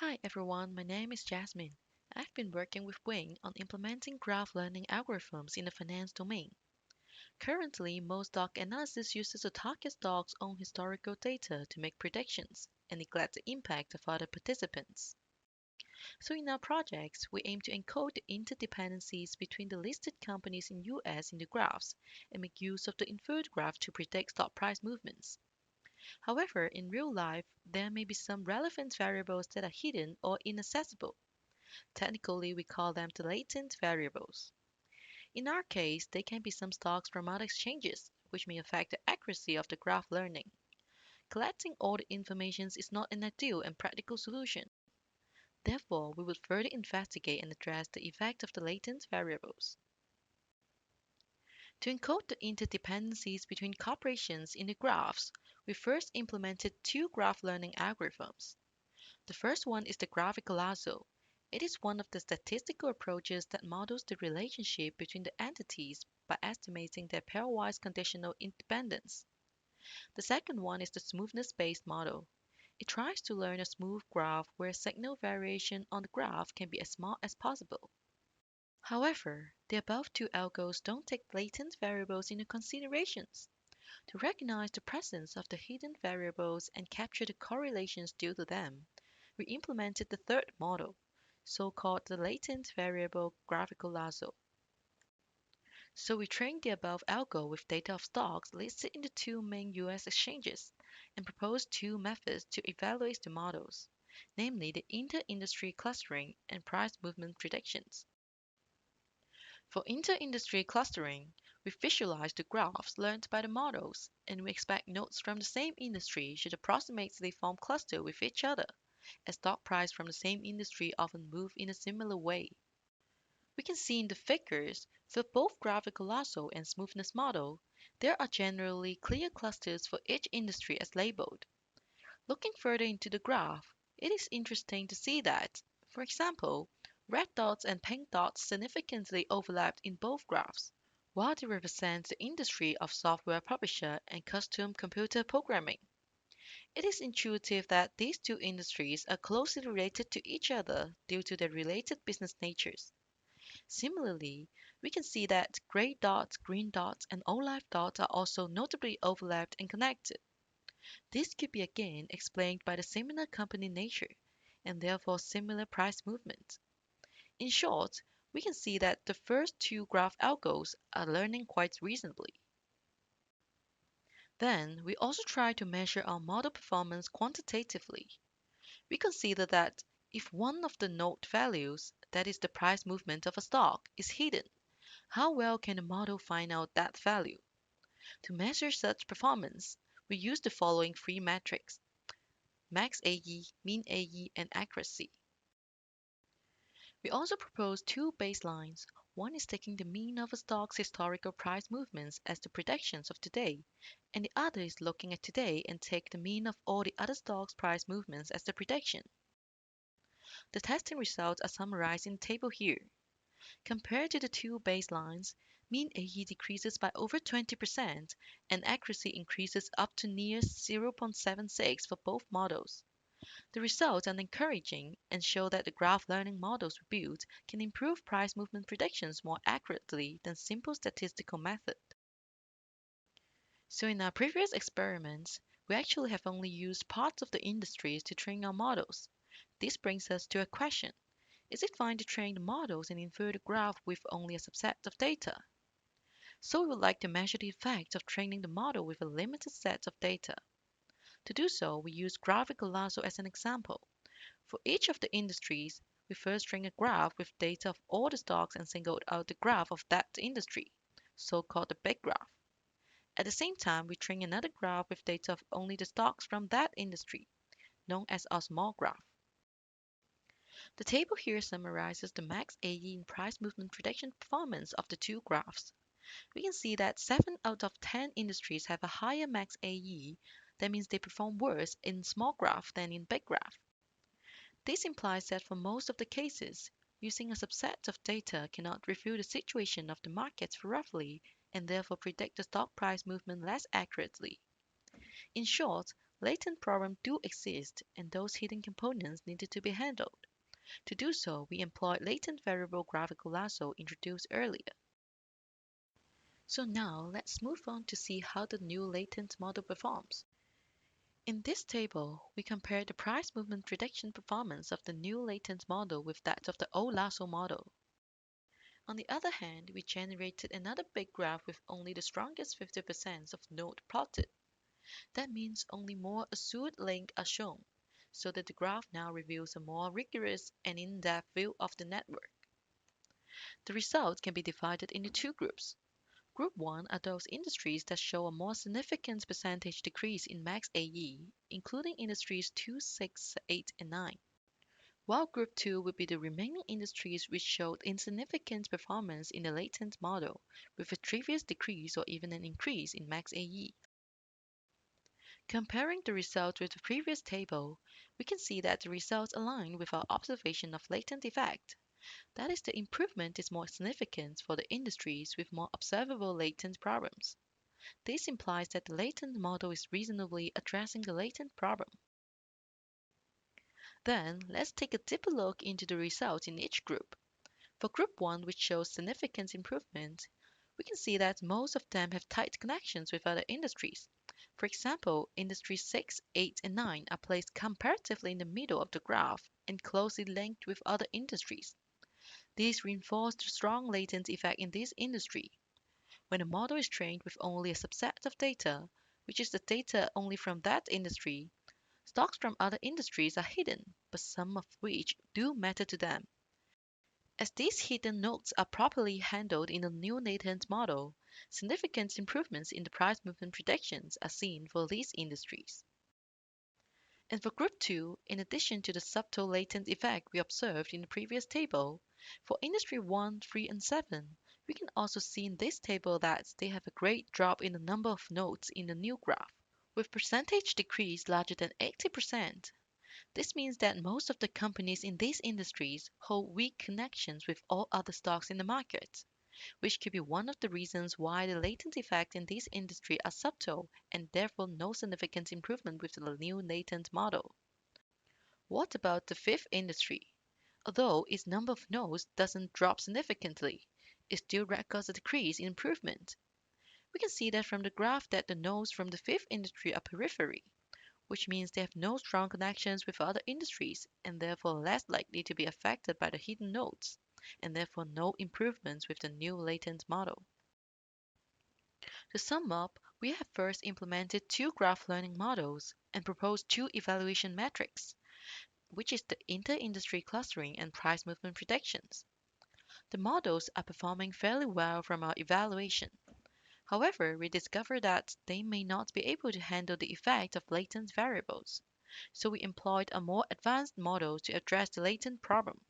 Hi everyone, my name is Jasmine. I've been working with Wing on implementing graph learning algorithms in the finance domain. Currently, most stock analysis uses a target stock's own historical data to make predictions and neglect the impact of other participants. So in our projects, we aim to encode the interdependencies between the listed companies in US in the graphs and make use of the inferred graph to predict stock price movements. However, in real life, there may be some relevant variables that are hidden or inaccessible. Technically, we call them the latent variables. In our case, they can be some stocks from other exchanges, which may affect the accuracy of the graph learning. Collecting all the information is not an ideal and practical solution. Therefore, we will further investigate and address the effect of the latent variables. To encode the interdependencies between corporations in the graphs, we first implemented two graph learning algorithms. The first one is the graphical lasso. It is one of the statistical approaches that models the relationship between the entities by estimating their pairwise conditional independence. The second one is the smoothness-based model. It tries to learn a smooth graph where signal variation on the graph can be as small as possible. However, the above two algos don't take latent variables into considerations. To recognize the presence of the hidden variables and capture the correlations due to them, we implemented the third model, so-called the latent variable graphical lasso. So we trained the above algo with data of stocks listed in the two main US exchanges and proposed two methods to evaluate the models, namely the inter-industry clustering and price movement predictions. For inter-industry clustering, we visualize the graphs learned by the models, and we expect nodes from the same industry should approximately form cluster with each other, as stock price from the same industry often move in a similar way. We can see in the figures, for both graphical lasso and smoothness model, there are generally clear clusters for each industry as labeled. Looking further into the graph, it is interesting to see that, for example, red dots and pink dots significantly overlapped in both graphs, while they represent the industry of software publisher and custom computer programming. It is intuitive that these two industries are closely related to each other due to their related business natures. Similarly, we can see that gray dots, green dots, and olive dots are also notably overlapped and connected. This could be again explained by the similar company nature and therefore similar price movement. In short, we can see that the first two graph algos are learning quite reasonably. Then, we also try to measure our model performance quantitatively. We consider that if one of the node values, that is the price movement of a stock, is hidden, how well can the model find out that value? To measure such performance, we use the following three metrics: max AE, mean AE, and accuracy. We also propose two baselines. One is taking the mean of a stock's historical price movements as the predictions of today, and the other is looking at today and take the mean of all the other stocks' price movements as the prediction. The testing results are summarized in the table here. Compared to the two baselines, mean AE decreases by over 20% and accuracy increases up to near 0.76 for both models. The results are encouraging and show that the graph learning models we built can improve price movement predictions more accurately than simple statistical method. So in our previous experiments, we actually have only used parts of the industries to train our models. This brings us to a question. Is it fine to train the models and infer the graph with only a subset of data? So we would like to measure the effect of training the model with a limited set of data. To do so, we use graphical lasso as an example. For each of the industries, we first train a graph with data of all the stocks and singled out the graph of that industry, so-called the big graph. At the same time, we train another graph with data of only the stocks from that industry, known as our small graph. The table here summarizes the max AE and price movement prediction performance of the two graphs. We can see that 7 out of 10 industries have a higher max AE. That means they perform worse in small graph than in big graph. This implies that for most of the cases, using a subset of data cannot reveal the situation of the markets roughly and therefore predict the stock price movement less accurately. In short, latent problems do exist and those hidden components needed to be handled. To do so, we employ latent variable graphical lasso introduced earlier. So now let's move on to see how the new latent model performs. In this table, we compare the price movement prediction performance of the new latent model with that of the old lasso model. On the other hand, we generated another big graph with only the strongest 50% of node plotted. That means only more assured links are shown, so that the graph now reveals a more rigorous and in-depth view of the network. The results can be divided into two groups. Group 1 are those industries that show a more significant percentage decrease in max AE, including industries 2, 6, 8, and 9. While Group 2 would be the remaining industries which showed insignificant performance in the latent model, with a trivial decrease or even an increase in max AE. Comparing the results with the previous table, we can see that the results align with our observation of latent effect. That is, the improvement is more significant for the industries with more observable latent problems. This implies that the latent model is reasonably addressing the latent problem. Then, let's take a deeper look into the results in each group. For Group 1, which shows significant improvement, we can see that most of them have tight connections with other industries. For example, industries 6, 8, and 9 are placed comparatively in the middle of the graph and closely linked with other industries. These reinforce the strong latent effect in this industry. When a model is trained with only a subset of data, which is the data only from that industry, stocks from other industries are hidden, but some of which do matter to them. As these hidden nodes are properly handled in the new latent model, significant improvements in the price movement predictions are seen for these industries. And for Group 2, in addition to the subtle latent effect we observed in the previous table, for Industry 1, 3, and 7, we can also see in this table that they have a great drop in the number of nodes in the new graph, with percentage decrease larger than 80%. This means that most of the companies in these industries hold weak connections with all other stocks in the market, which could be one of the reasons why the latent effects in this industry are subtle and therefore no significant improvement with the new latent model. What about the fifth industry? Although its number of nodes doesn't drop significantly, it still records a decrease in improvement. We can see that from the graph that the nodes from the fifth industry are periphery, which means they have no strong connections with other industries and therefore less likely to be affected by the hidden nodes, and therefore no improvements with the new latent model. To sum up, we have first implemented two graph learning models and proposed two evaluation metrics, which is the inter-industry clustering and price movement predictions. The models are performing fairly well from our evaluation. However, we discovered that they may not be able to handle the effect of latent variables, so we employed a more advanced model to address the latent problem.